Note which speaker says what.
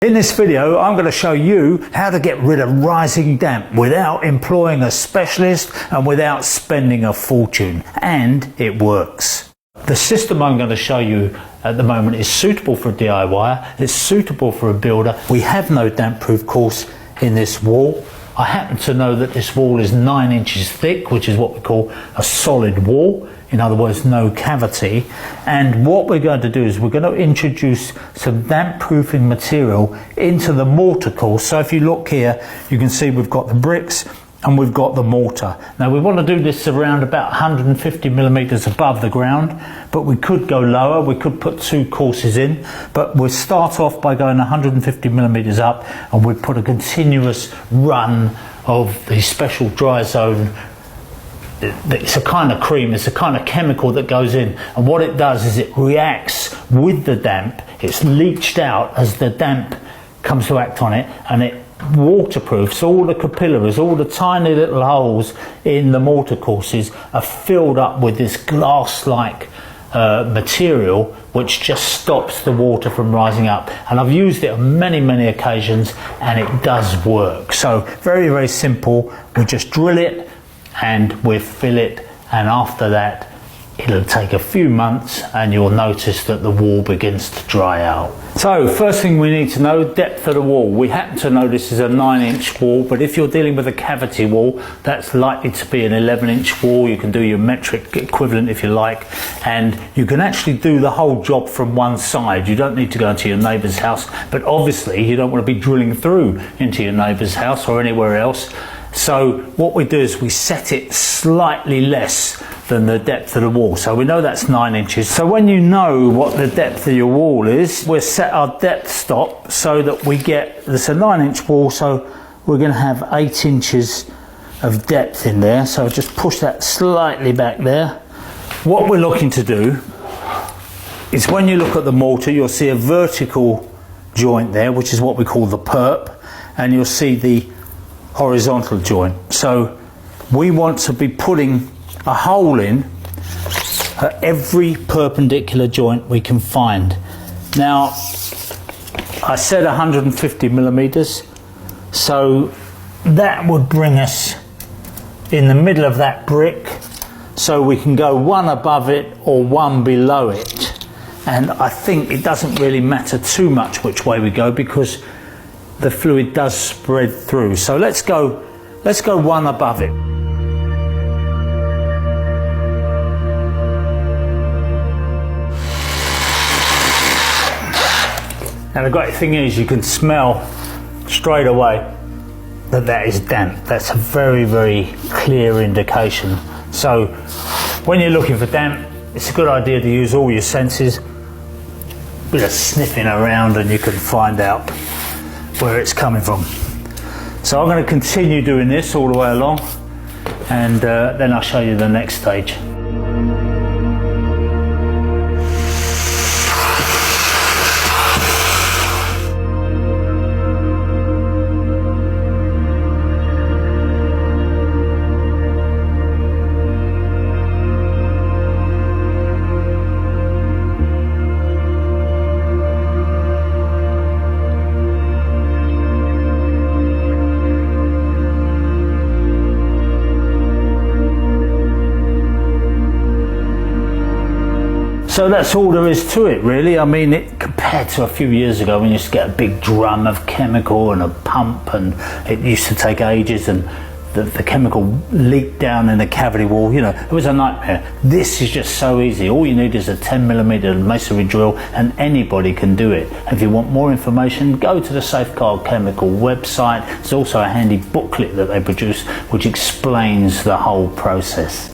Speaker 1: In this video, I'm going to show you how to get rid of rising damp without employing a specialist and without spending a fortune. And it works. The system I'm going to show you at the moment is suitable for a DIYer, it's suitable for a builder. We have no damp proof course in this wall. I happen to know that this wall is 9 inches thick, which is what we call a solid wall. In other words, no cavity. And what we're going to do is we're going to introduce some damp proofing material into the mortar course. So if you look here, you can see we've got the bricks and we've got the mortar. Now we want to do this around about 150 millimeters above the ground, but we could go lower. We could put 2 courses in, but we'll start off by going 150 millimeters up, and we put a continuous run of the special dry zone. It's a kind of cream, it's a kind of chemical that goes in, and what it does is it reacts with the damp. It's leached out as the damp comes to act on it, and it waterproofs all the capillaries. All the tiny little holes in the mortar courses are filled up with this glass-like material, which just stops the water from rising up. And I've used it on many occasions, and it does work. So very simple. We just drill it and we fill it, and after that it'll take a few months and you'll notice that the wall begins to dry out. So first thing we need to know, depth of the wall. We happen to know this is a 9-inch wall, but if you're dealing with a cavity wall, that's likely to be an 11-inch wall. You can do your metric equivalent if you like, and you can actually do the whole job from one side. You don't need to go into your neighbour's house, but obviously you don't want to be drilling through into your neighbour's house or anywhere else. So what we do is we set it slightly less than the depth of the wall. So we know that's 9 inches. So when you know what the depth of your wall is, we'll set our depth stop so that we get, it's a 9-inch wall, so we're going to have 8 inches of depth in there. So just push that slightly back there. What we're looking to do is, when you look at the mortar, you'll see a vertical joint there, which is what we call the perp, and you'll see the horizontal joint. So we want to be putting a hole in at every perpendicular joint we can find. Now I said 150 millimeters, so that would bring us in the middle of that brick, so we can go one above it or one below it. And I think it doesn't really matter too much which way we go, because the fluid does spread through. So let's go one above it. Now the great thing is you can smell straight away that that is damp. That's a very clear indication. So when you're looking for damp, it's a good idea to use all your senses. A bit of sniffing around and you can find out where it's coming from. So I'm going to continue doing this all the way along, and then I'll show you the next stage. So that's all there is to it, really. I mean, compared to a few years ago when you used to get a big drum of chemical and a pump, and it used to take ages, and the chemical leaked down in the cavity wall, you know, it was a nightmare. This is just so easy. All you need is a 10mm masonry drill and anybody can do it. If you want more information, go to the Safeguard Chemical website. There's also a handy booklet that they produce which explains the whole process.